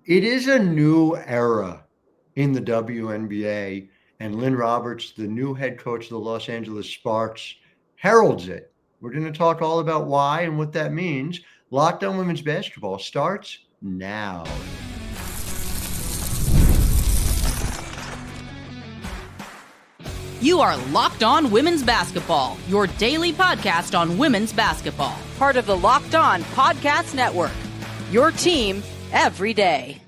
It is a new era in the WNBA, and Lynne Roberts, the new head coach of the Los Angeles Sparks, heralds it. We're going to talk all about why and what that means. Locked On Women's Basketball starts now. You are Locked On Women's Basketball, your daily podcast on women's basketball. Part of the Locked On Podcast Network, your team every day.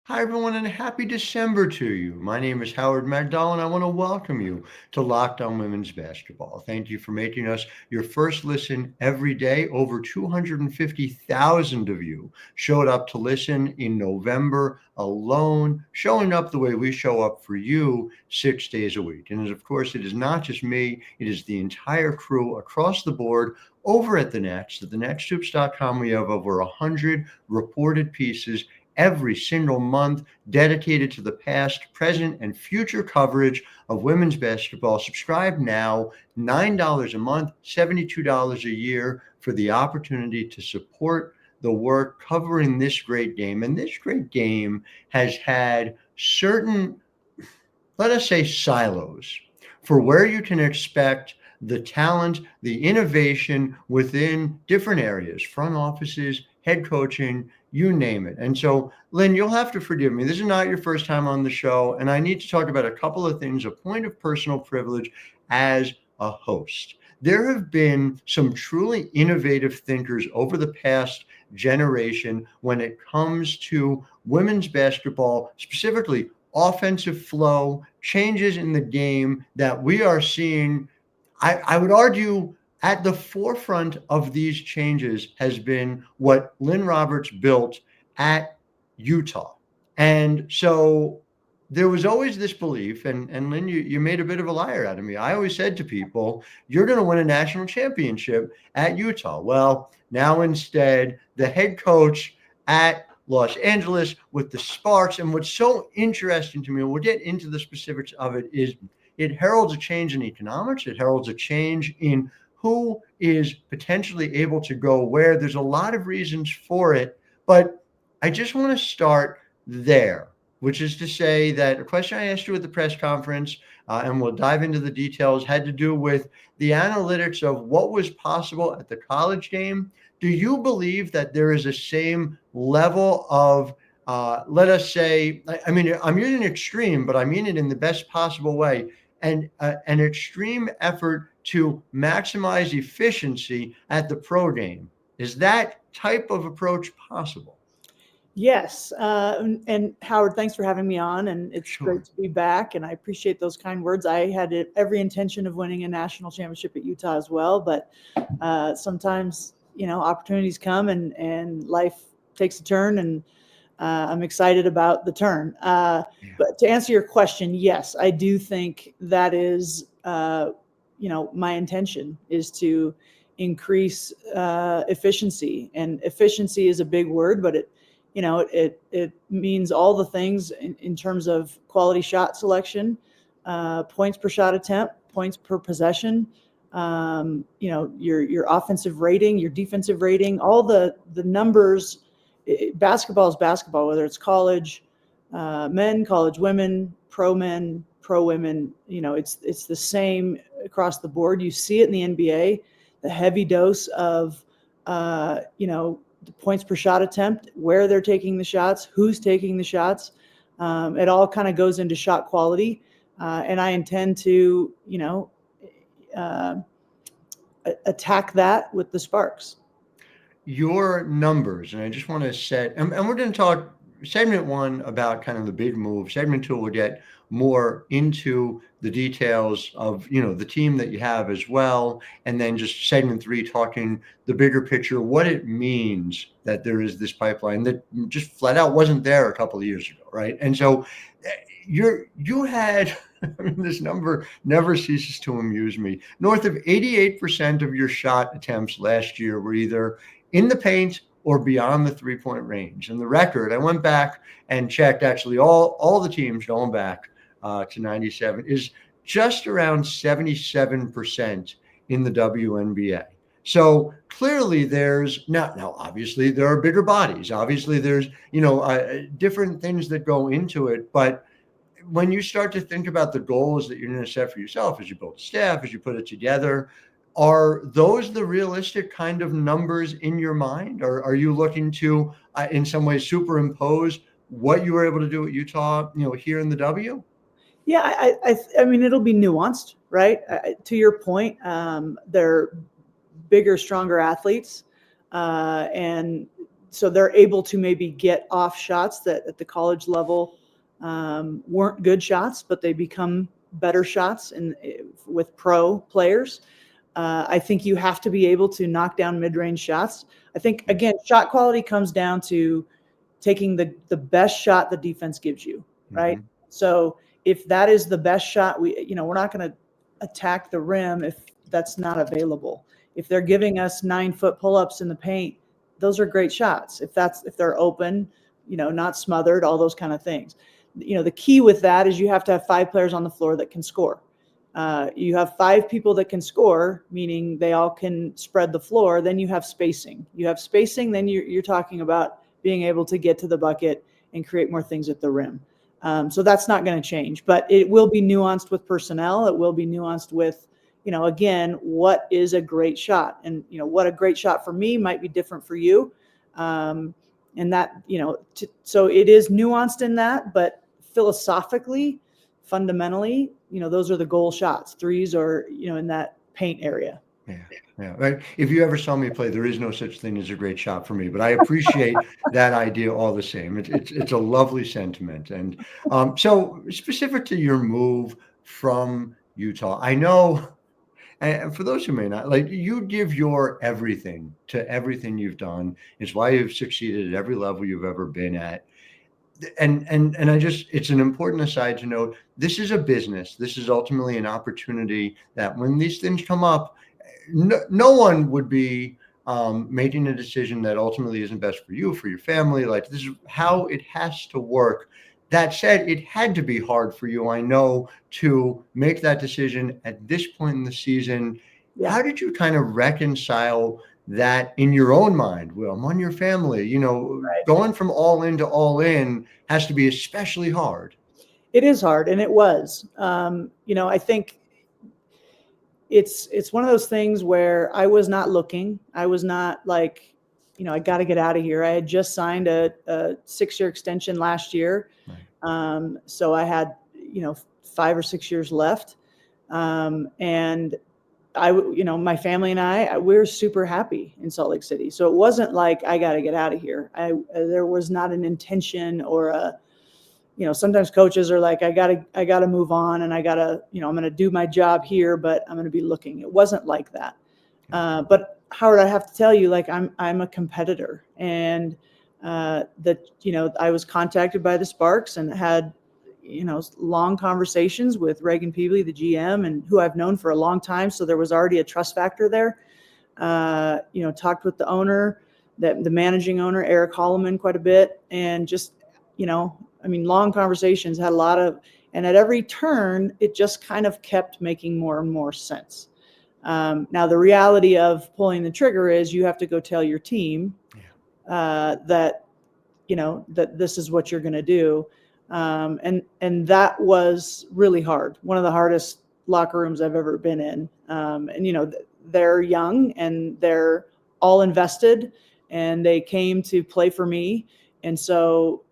Hi, everyone, and happy December to you. My name is Howard Megdal, and I want to welcome you to Locked On Women's Basketball. Thank you for making us your first listen every day. Over 250,000 of you showed up to listen in November alone, showing up the way we show up for you 6 days a week. And of course, it is not just me, it is the entire crew across the board over at The Next. At thenexthoops.com, we have over 100 reported pieces every single month dedicated to the past, present, and future coverage of women's basketball. Subscribe now, $9 a month, $72 a year for the opportunity to support the work covering this great game. And this great game has had certain, let us say, silos for where you can expect the talent, the innovation within different areas, front offices, head coaching, you name it. And so, Lynne, you'll have to forgive me. This is not your first time on the show, and I need to talk about a couple of things, a point of personal privilege as a host. There have been some truly innovative thinkers over the past generation when it comes to women's basketball, specifically offensive flow, changes in the game that we are seeing. I would argue at the forefront of these changes has been what Lynne Roberts built at Utah. And so there was always this belief, and Lynne, you made a bit of a liar out of me. I always said to people, you're going to win a national championship at Utah. Well, now instead, the head coach at Los Angeles with the Sparks. And what's so interesting to me, and we'll get into the specifics of it, is it heralds a change in economics. It heralds a change in who is potentially able to go where. There's a lot of reasons for it, but I just want to start there, which is to say that a question I asked you at the press conference, and we'll dive into the details, had to do with the analytics of what was possible at the college game. Do you believe that there is a same level of, let us say, I mean, I'm using extreme, but I mean it in the best possible way, and an extreme effort to maximize efficiency at the pro game? Is that type of approach possible? Yes. And Howard, thanks for having me on. And it's Sure. great to be back. And I appreciate those kind words. I had every intention of winning a national championship at Utah as well. But sometimes, opportunities come and life takes a turn. And I'm excited about the turn. But to answer your question, yes, I do think that is, my intention is to increase efficiency. And efficiency is a big word, but it means all the things in terms of quality shot selection, points per shot attempt, points per possession, your offensive rating, your defensive rating, all the numbers. Basketball is basketball, whether it's college men, college women, pro men, pro women. It's the same across the board. You see it in the NBA, the heavy dose of the points per shot attempt, where they're taking the shots, who's taking the shots. It all kind of goes into shot quality. And I intend to, attack that with the Sparks. Your numbers, and I just want to set, and we're going to talk segment one about kind of the big move. Segment two, we'll get more into the details of, the team that you have as well. And then just segment three, talking the bigger picture, what it means that there is this pipeline that just flat out wasn't there a couple of years ago. Right. And so you had, this number never ceases to amuse me. North of 88% of your shot attempts last year were either in the paint or beyond the three-point range. And the record, I went back and checked actually all the teams going back to 97, is just around 77% in the WNBA. So clearly there's now obviously there are bigger bodies. Obviously there's, different things that go into it. But when you start to think about the goals that you're going to set for yourself as you build staff, as you put it together, are those the realistic kind of numbers in your mind? Or are you looking to, in some ways, superimpose what you were able to do at Utah, here in the W? Yeah, I mean, it'll be nuanced, right? To your point, they're bigger, stronger athletes, and so they're able to maybe get off shots that at the college level weren't good shots, but they become better shots with pro players. I think you have to be able to knock down mid-range shots. I think, again, shot quality comes down to taking the best shot the defense gives you, right? Mm-hmm. So if that is the best shot, we're not going to attack the rim if that's not available. If they're giving us 9-foot pull-ups in the paint, those are great shots. If they're open, not smothered, all those kind of things. The key with that is you have to have 5 players on the floor that can score. You have 5 people that can score, meaning they all can spread the floor. Then you have spacing. Then you're talking about being able to get to the bucket and create more things at the rim. So that's not going to change, but it will be nuanced with personnel. It will be nuanced with, again, what is a great shot, and what a great shot for me might be different for you. And that, so it is nuanced in that, but philosophically, fundamentally, those are the goal shots. Threes are, in that paint area. Yeah. Right. If you ever saw me play, there is no such thing as a great shot for me, but I appreciate that idea all the same. It's a lovely sentiment. And so specific to your move from Utah, I know, and for those who may not, like, you give your everything to everything you've done. It's why you've succeeded at every level you've ever been at. And it's an important aside to note, this is a business. This is ultimately an opportunity that when these things come up, no one would be making a decision that ultimately isn't best for you, for your family. Like, this is how it has to work. That said, it had to be hard for you, I know, to make that decision at this point in the season. Yeah. How did you kind of reconcile that in your own mind, Will, among your family? Right. Going from all in to all in has to be especially hard. It is hard, and it was. I think it's one of those things where I was not looking. I was not like, I got to get out of here. I had just signed a 6-year extension last year. Right. So I had, 5 or 6 years left. And my family and we're super happy in Salt Lake City. So it wasn't like I got to get out of here. There was not an intention or sometimes coaches are like, I gotta move on, and I gotta, I'm going to do my job here, but I'm going to be looking. It wasn't like that. But Howard, I have to tell you, like, I'm a competitor, and I was contacted by the Sparks and had, long conversations with Reagan Peebly, the GM, and who I've known for a long time. So there was already a trust factor there. Talked with the owner, the managing owner, Eric Holloman, quite a bit, and just, long conversations, had a lot of, and at every turn, it just kind of kept making more and more sense. Now, the reality of pulling the trigger is you have to go tell your team that this is what you're going to do. And that was really hard. One of the hardest locker rooms I've ever been in. And they're young and they're all invested, and they came to play for me. And so,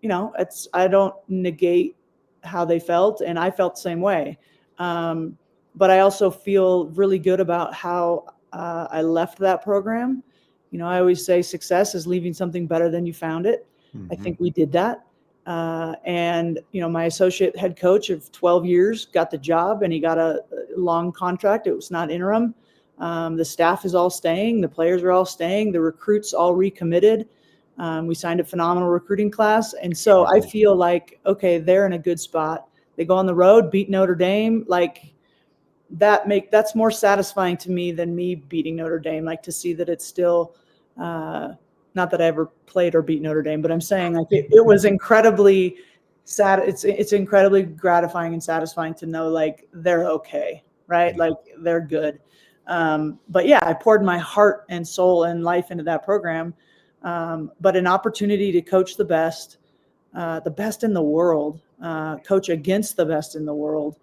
I don't negate how they felt, and I felt the same way. But I also feel really good about how I left that program. I always say success is leaving something better than you found it. Mm-hmm. I think we did that. And my associate head coach of 12 years got the job, and he got a long contract. It was not interim. The staff is all staying. The players are all staying. The recruits all recommitted. We signed a phenomenal recruiting class. And so I feel like, okay, they're in a good spot. They go on the road, beat Notre Dame. Like, that's more satisfying to me than me beating Notre Dame. Like, to see that it's still, not that I ever played or beat Notre Dame, but I'm saying, like, it was incredibly sad. It's incredibly gratifying and satisfying to know, like, they're okay, right? Like, they're good. But yeah, I poured my heart and soul and life into that program. But an opportunity to coach the best in the world, coach against the best in the world.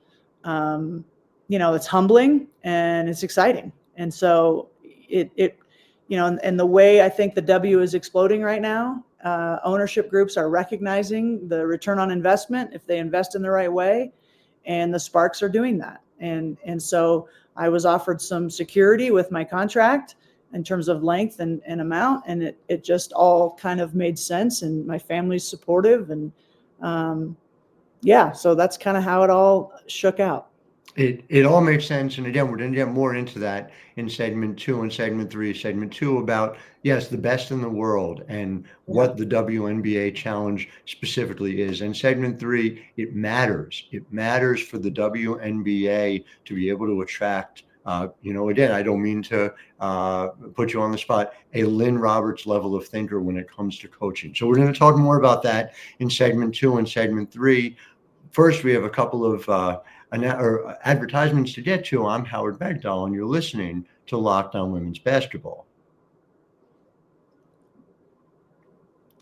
It's humbling and it's exciting. And so and the way I think the W is exploding right now, ownership groups are recognizing the return on investment if they invest in the right way, and the Sparks are doing that. And so I was offered some security with my contract in terms of length and amount, and it just all kind of made sense, and my family's supportive, and so that's kind of how it all shook out. It all makes sense. And again, we're going to get more into that in segment 2 and segment 3. Segment 2 about, yes, the best in the world and what the WNBA challenge specifically is. And segment 3, it matters. It matters for the WNBA to be able to attract, again, I don't mean to put you on the spot, a Lynne Roberts level of thinker when it comes to coaching. So we're going to talk more about that in segment 2 and segment 3. First, we have a couple of advertisements to get to. I'm Howard Megdal, and you're listening to Locked On Women's Basketball.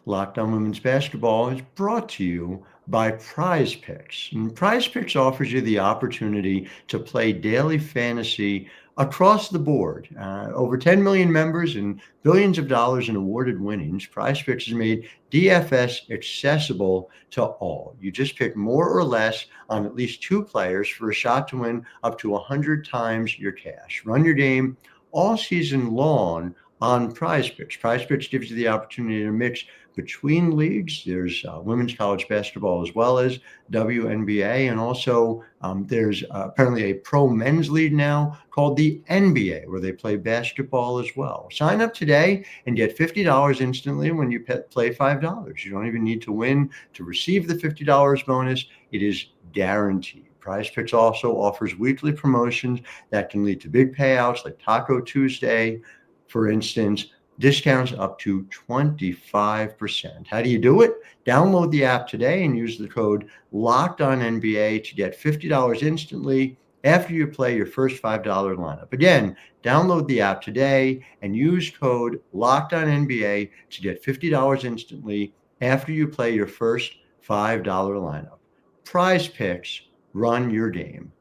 Locked On Women's Basketball is brought to you by Prize Picks. And Prize Picks offers you the opportunity to play daily fantasy across the board. Over 10 million members and billions of dollars in awarded winnings, Prize Picks has made DFS accessible to all. You just pick more or less on at least 2 players for a shot to win up to 100 times your cash. Run your game all season long on Prize Picks. Prize Picks gives you the opportunity to mix between leagues. There's women's college basketball as well as WNBA, and also there's apparently a pro men's league now called the NBA, where they play basketball as well. Sign up today and get $50 instantly when you play $5. You don't even need to win to receive the $50 bonus. It is guaranteed. Prize Picks also offers weekly promotions that can lead to big payouts like Taco Tuesday, for instance, discounts up to 25%. How do you do it? Download the app today and use the code LOCKEDONNBA to get $50 instantly after you play your first $5 lineup. Again, download the app today and use code LOCKEDONNBA to get $50 instantly after you play your first $5 lineup. Prize Picks, run your game.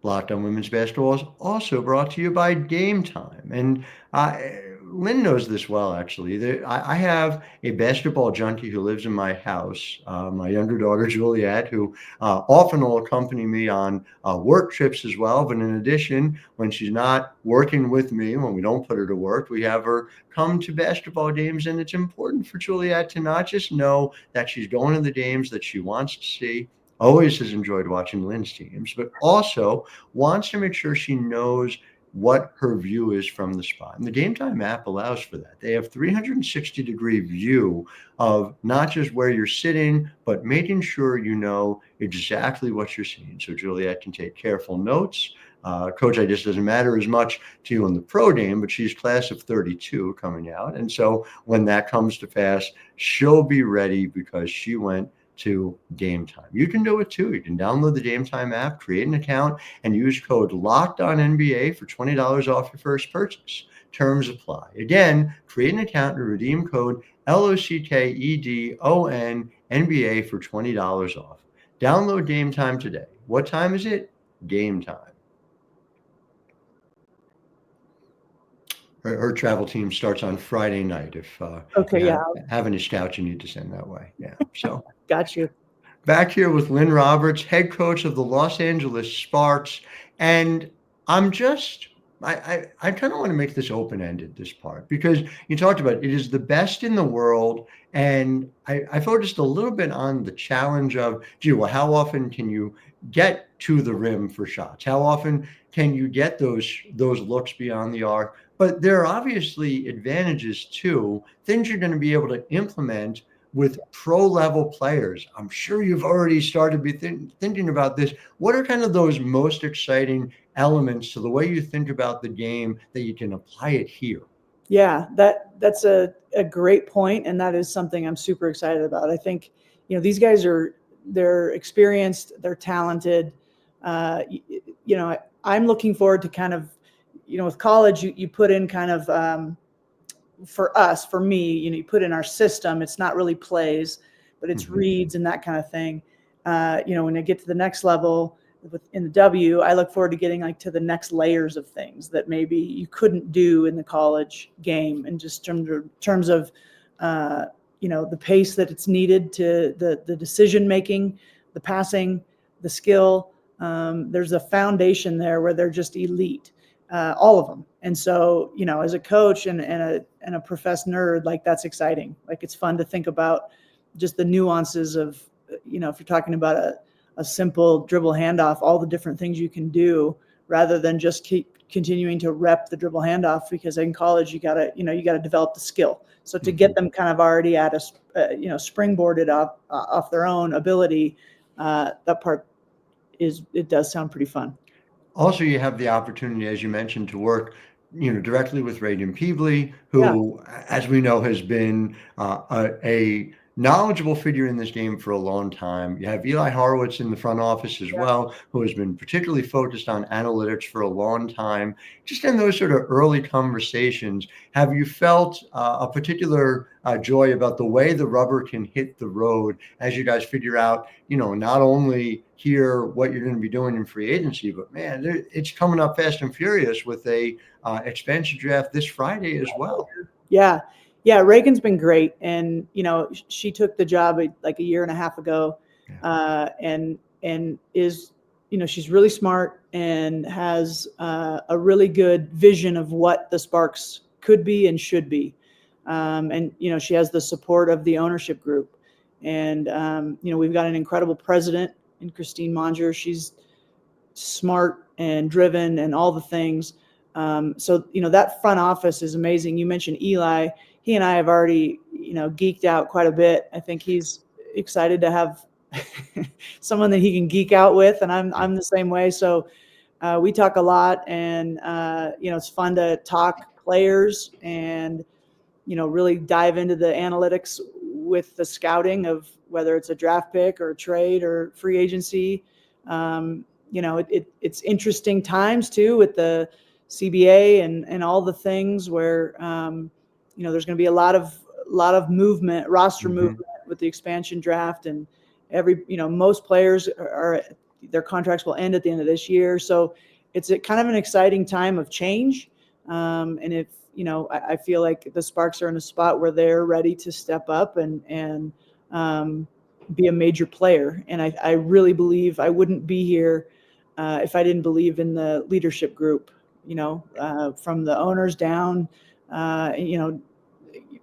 Locked On Women's Basketball is also brought to you by Game Time. And Lynn knows this well, actually. I have a basketball junkie who lives in my house, my younger daughter, Juliet, who often will accompany me on work trips as well. But in addition, when she's not working with me, when we don't put her to work, we have her come to basketball games. And it's important for Juliet to not just know that she's going to the games that she wants to see, always has enjoyed watching Lynn's teams, but also wants to make sure she knows what her view is from the spot. And the Game Time app allows for that. They have 360-degree view of not just where you're sitting, but making sure you know exactly what you're seeing. So Juliet can take careful notes. Coach, I just doesn't matter as much to you in the pro game, but she's class of 32 coming out. And so when that comes to pass, she'll be ready because she went to Game Time. You can do it too. You can download the Game Time app, create an account, and use code LOCKEDONNBA for $20 off your first purchase. Terms apply. Again, create an account and redeem code LOCKEDONNBA for $20 off. Download Game Time today. What time is it? Game Time. Her travel team starts on Friday night. If have any scouts you need to send that way. Yeah. So got you. Back here with Lynne Roberts, head coach of the Los Angeles Sparks. And I kind of want to make this open-ended, this part, because you talked about it is the best in the world. And I focused a little bit on the challenge of, how often can you get to the rim for shots? How often can you get those looks beyond the arc? But there are obviously advantages too, things you're going to be able to implement with pro-level players. I'm sure you've already started to be thinking about this. What are kind of those most exciting elements to the way you think about the game that you can apply it here? Yeah, that's a great point, and that is something I'm super excited about. I think, these guys they're experienced, they're talented. I'm looking forward to kind of, with college, you put in kind of, for me, you put in our system, it's not really plays, but it's reads and that kind of thing. When I get to the next level in the W, I look forward to getting like to the next layers of things that maybe you couldn't do in the college game, and just terms of the pace that it's needed, to the decision making, the passing, the skill. There's a foundation there where they're just elite, all of them. And so, as a coach and a professed nerd, like, that's exciting. Like, it's fun to think about just the nuances of, if you're talking about a simple dribble handoff, all the different things you can do, rather than just keep continuing to rep the dribble handoff, because in college you gotta develop the skill. So to get them kind of already at springboarded off their own ability, that part it does sound pretty fun. Also, you have the opportunity, as you mentioned, to work, directly with Reagan Peebley, who, as we know, has been a knowledgeable figure in this game for a long time. You have Eli Horowitz in the front office as well, who has been particularly focused on analytics for a long time. Just in those sort of early conversations, have you felt a particular joy about the way the rubber can hit the road as you guys figure out, not only hear what you're going to be doing in free agency, but man, it's coming up fast and furious with a expansion draft this Friday as well. Yeah, Reagan's been great, and she took the job like a year and a half ago, and is she's really smart and has a really good vision of what the Sparks could be and should be, and she has the support of the ownership group, and we've got an incredible president in Christine Monger. She's smart and driven and all the things. So that front office is amazing. You mentioned Eli. He and I have already, geeked out quite a bit. I think he's excited to have someone that he can geek out with, and I'm the same way. So we talk a lot, and it's fun to talk players and really dive into the analytics with the scouting of whether it's a draft pick or a trade or free agency. It's interesting times too with the CBA and all the things where there's going to be a lot of movement, roster movement with the expansion draft, and most players their contracts will end at the end of this year. So it's a kind of an exciting time of change. And if I feel like the Sparks are in a spot where they're ready to step up and be a major player. And I really believe I wouldn't be here if I didn't believe in the leadership group, from the owners down,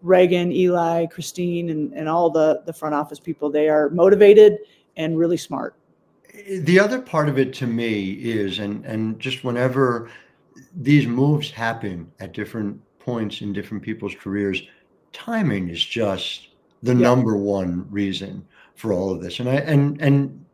Reagan, Eli, Christine, and all the front office people. They are motivated and really smart. The other part of it to me is, and just whenever these moves happen at different points in different people's careers, timing is just the number one reason for all of this. And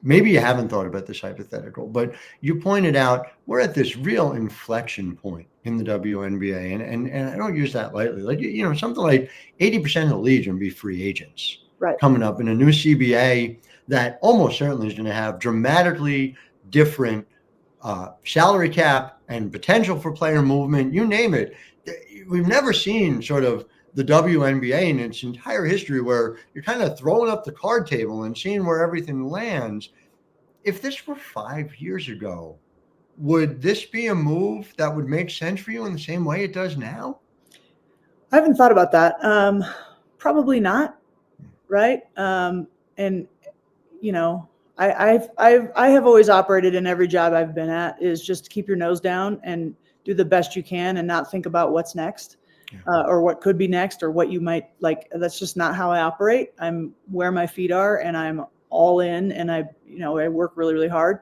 maybe you haven't thought about this hypothetical, but you pointed out we're at this real inflection point in the WNBA, and I don't use that lightly. Like, something like 80% of the league are going to be free agents coming up in a new CBA that almost certainly is going to have dramatically different salary cap and potential for player movement, you name it. We've never seen sort of the WNBA in its entire history where you're kind of throwing up the card table and seeing where everything lands. If this were 5 years ago, would this be a move that would make sense for you in the same way it does now? I haven't thought about that. Probably not. Right. And I have always operated in every job I've been at is just keep your nose down and do the best you can and not think about what's next. Or what could be next or what you might like. That's just not how I operate. I'm where my feet are and I'm all in, and I work really, really hard.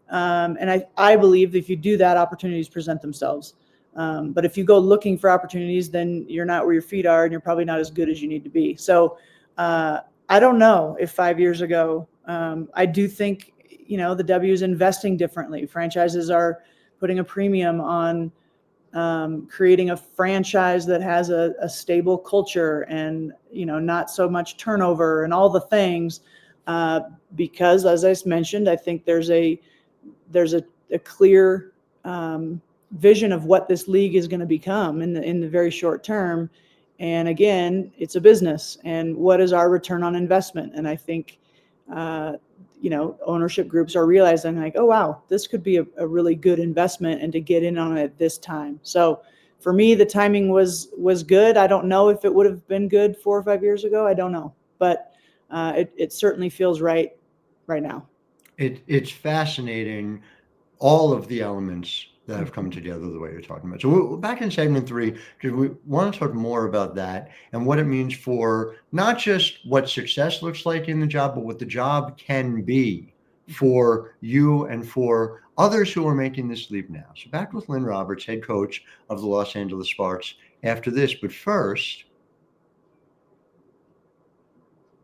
And I believe if you do that, opportunities present themselves. But if you go looking for opportunities, then you're not where your feet are and you're probably not as good as you need to be. So I don't know if 5 years ago, I do think, the W is investing differently. Franchises are putting a premium on creating a franchise that has a stable culture and, not so much turnover and all the things. Because as I mentioned, I think there's a a clear vision of what this league is going to become in the very short term. And again, it's a business, and what is our return on investment? And I think, ownership groups are realizing like, oh, wow, this could be a really good investment, and to get in on it at this time. So for me, the timing was good. I don't know if it would have been good 4 or 5 years ago. I don't know, but it certainly feels right now. It's fascinating, all of the elements that have come together the way you're talking about. So we're back in segment 3, because we want to talk more about that and what it means for not just what success looks like in the job, but what the job can be for you and for others who are making this leap now. So back with Lynne Roberts, head coach of the Los Angeles Sparks, after this. But first,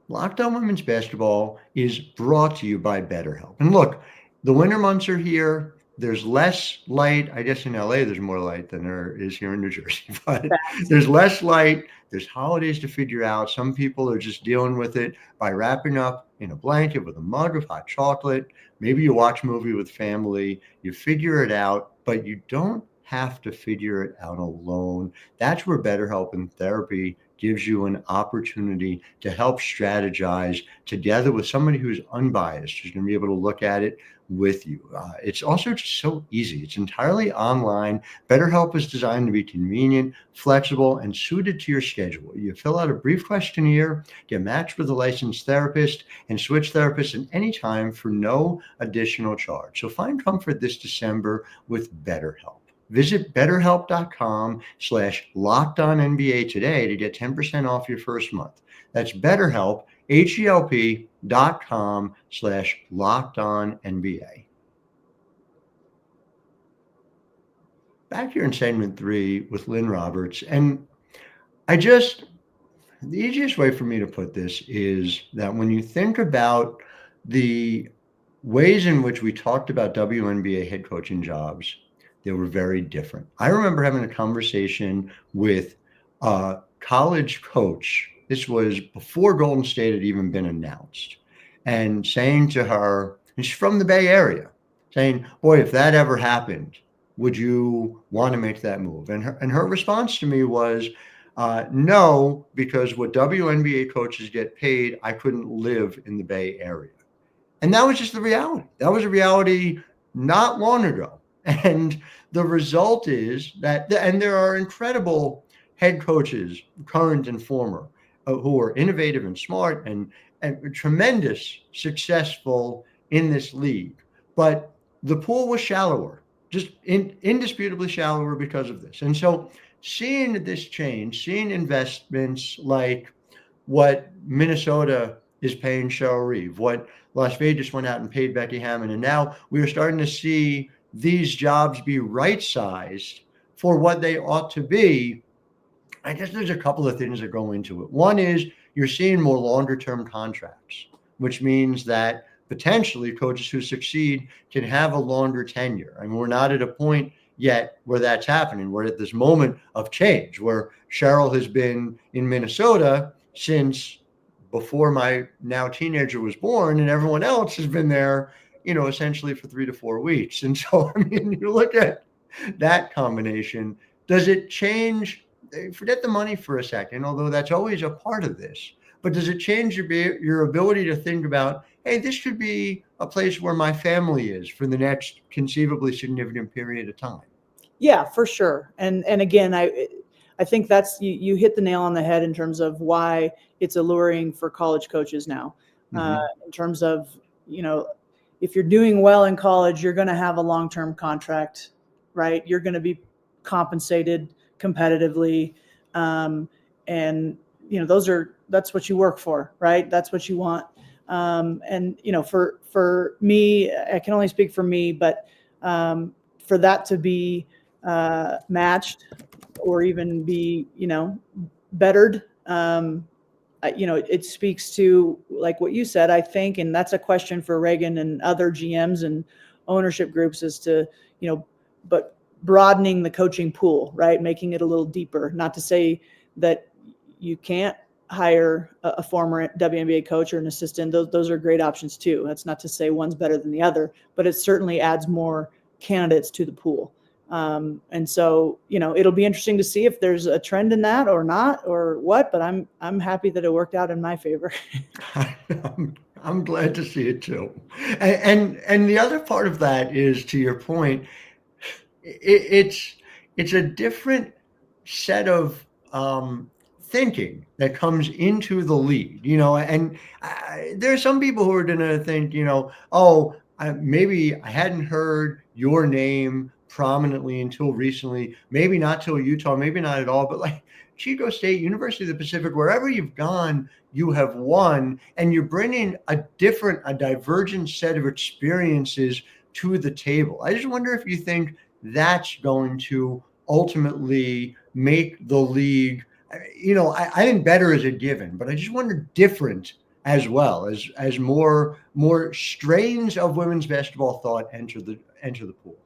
Locked On Women's Basketball is brought to you by BetterHelp. And look, the winter months are here. There's less light. I guess in LA, there's more light than there is here in New Jersey, but there's less light. There's holidays to figure out. Some people are just dealing with it by wrapping up in a blanket with a mug of hot chocolate. Maybe you watch a movie with family, you figure it out, but you don't have to figure it out alone. That's where BetterHelp and therapy gives you an opportunity to help strategize together with somebody who's unbiased, who's going to be able to look at it with you. It's also just so easy. It's entirely online. BetterHelp is designed to be convenient, flexible, and suited to your schedule. You fill out a brief questionnaire, get matched with a licensed therapist, and switch therapists at any time for no additional charge. So find comfort this December with BetterHelp. Visit BetterHelp.com/LockedOnNBA today to get 10% off your first month. That's BetterHelp, HELP.com/LockedOnNBA. Back here in segment 3 with Lynne Roberts. And the easiest way for me to put this is that when you think about the ways in which we talked about WNBA head coaching jobs, they were very different. I remember having a conversation with a college coach. This was before Golden State had even been announced, and saying to her, and she's from the Bay Area, saying, boy, if that ever happened, would you want to make that move? And her response to me was, no, because what WNBA coaches get paid, I couldn't live in the Bay Area. And that was just the reality. That was a reality not long ago. And the result is that, and there are incredible head coaches, current and former, who are innovative and smart and tremendous, successful in this league. But the pool was shallower, just indisputably shallower because of this. And so seeing this change, seeing investments like what Minnesota is paying Cheryl Reeve, what Las Vegas went out and paid Becky Hammon, and now we are starting to see these jobs be right-sized for what they ought to be. I guess there's a couple of things that go into it. One is you're seeing more longer-term contracts, which means that potentially coaches who succeed can have a longer tenure. I mean, we're not at a point yet where that's happening. We're at this moment of change where Cheryl has been in Minnesota since before my now teenager was born, and everyone else has been there, essentially for 3 to 4 weeks. And so, I mean, you look at that combination, does it change? Forget the money for a second, although that's always a part of this, but does it change your ability to think about, hey, this could be a place where my family is for the next conceivably significant period of time? Yeah, for sure. And again, I think that's, you hit the nail on the head in terms of why it's alluring for college coaches now. In terms of, if you're doing well in college, you're going to have a long-term contract, right? You're going to be compensated competitively. And, that's what you work for, right? That's what you want. And, for me, I can only speak for me, but for that to be matched or even be, bettered, it speaks to, like what you said, I think, and that's a question for Reagan and other GMs and ownership groups, is to, but broadening the coaching pool, right? Making it a little deeper. Not to say that you can't hire a former WNBA coach or an assistant. Those are great options too. That's not to say one's better than the other, but it certainly adds more candidates to the pool. And so, it'll be interesting to see if there's a trend in that or not or what, but I'm happy that it worked out in my favor. I'm glad to see it too. And the other part of that is, to your point, it's a different set of thinking that comes into the league, and there are some people who are going to think, maybe I hadn't heard your name prominently until recently, maybe not till Utah, maybe not at all, but like Chico State, University of the Pacific, wherever you've gone, you have won, and you're bringing a divergent set of experiences to the table. I just wonder if you think that's going to ultimately make the league, I think better is a given, but I just wonder different as well, as more strains of women's basketball thought enter the pool.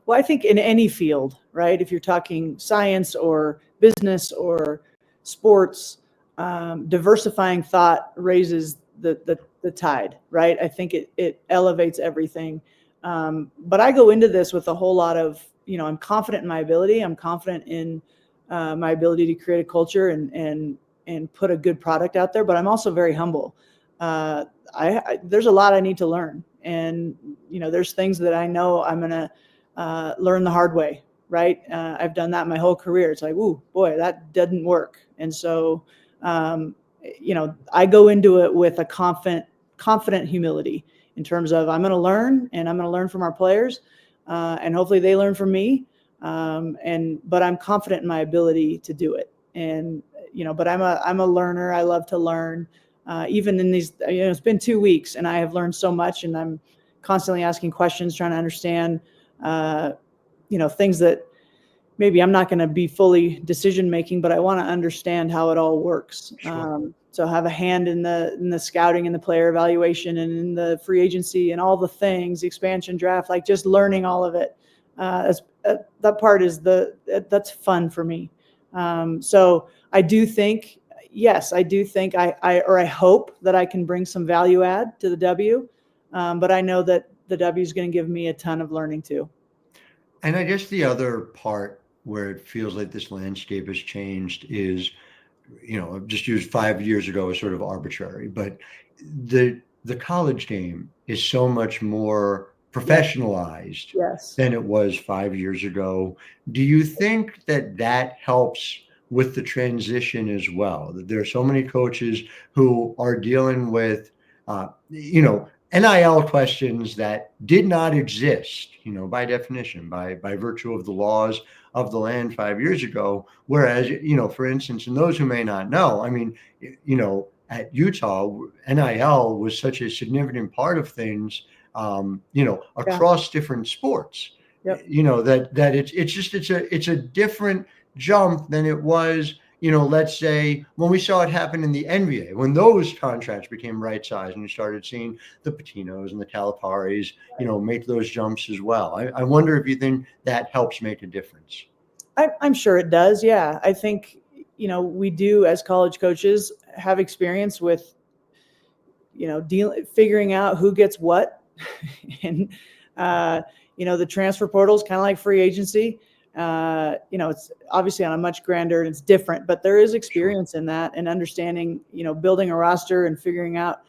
Well, I think in any field, right? If you're talking science or business or sports, diversifying thought raises the tide, right? I think it elevates everything. But I go into this with a whole lot of, I'm confident in my ability. I'm confident in my ability to create a culture and put a good product out there. But I'm also very humble. There's a lot I need to learn, and there's things that I know I'm gonna learn the hard way, right? I've done that my whole career. It's like, ooh, boy, that didn't work. And so, I go into it with a confident humility in terms of I'm going to learn, and I'm going to learn from our players, and hopefully they learn from me. But I'm confident in my ability to do it. And, but I'm a learner. I love to learn, even in these, it's been 2 weeks and I have learned so much, and I'm constantly asking questions, trying to understand, things that maybe I'm not going to be fully decision making, but I want to understand how it all works. Sure. So have a hand in the scouting and the player evaluation and in the free agency and all the things, the expansion draft, like just learning all of it. That part is that's fun for me. So I do think, yes, I hope that I can bring some value add to the W. But I know that the W is going to give me a ton of learning too. And I guess the other part where it feels like this landscape has changed is, I've just used 5 years ago as sort of arbitrary, but the college game is so much more professionalized than it was 5 years ago. Do you think that helps with the transition as well? That there are so many coaches who are dealing with, NIL questions that did not exist, by definition, by virtue of the laws of the land 5 years ago. Whereas, for instance, and those who may not know, at Utah, NIL was such a significant part of things, across different sports. Yep. It's a different jump than it was, let's say when we saw it happen in the NBA, when those contracts became right sized and you started seeing the Patinos and the Caliparis, make those jumps as well. I wonder if you think that helps make a difference. I'm sure it does. Yeah. I think, we do as college coaches have experience with, figuring out who gets what. And, the transfer portal is kind of like free agency. It's obviously on a much grander and it's different, but there is experience in that and understanding, building a roster and figuring out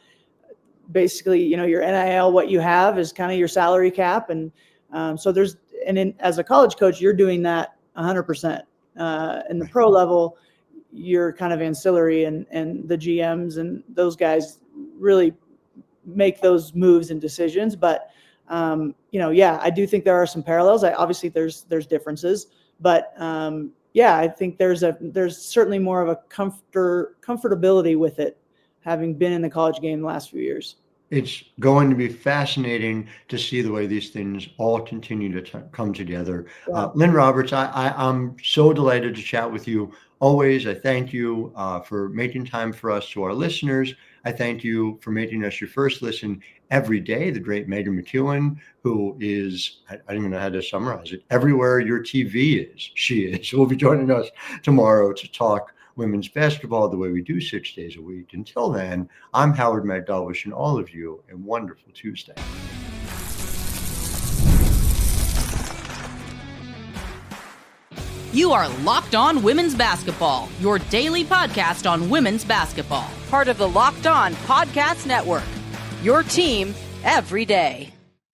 basically, your NIL, what you have is kind of your salary cap. And so as a college coach, you're doing that 100%. In the pro level, you're kind of ancillary, and the GMs and those guys really make those moves and decisions. But I do think there are some parallels. Obviously there's differences, but I think there's certainly more of a comfortability with it, having been in the college game the last few years. It's going to be fascinating to see the way these things all continue to come together. Yeah. Lynne Roberts, I'm so delighted to chat with you. Always, I thank you for making time for us. To our listeners, I thank you for making us your first listen every day. The great Megan McEwen, who is, I don't even know how to summarize it, everywhere your TV is, she is. Will be joining us tomorrow to talk women's basketball the way we do 6 days a week. Until then, I'm Howard Megdal, wishing all of you a wonderful Tuesday. You are Locked On Women's Basketball, your daily podcast on women's basketball. Part of the Locked On Podcast Network. Your team every day.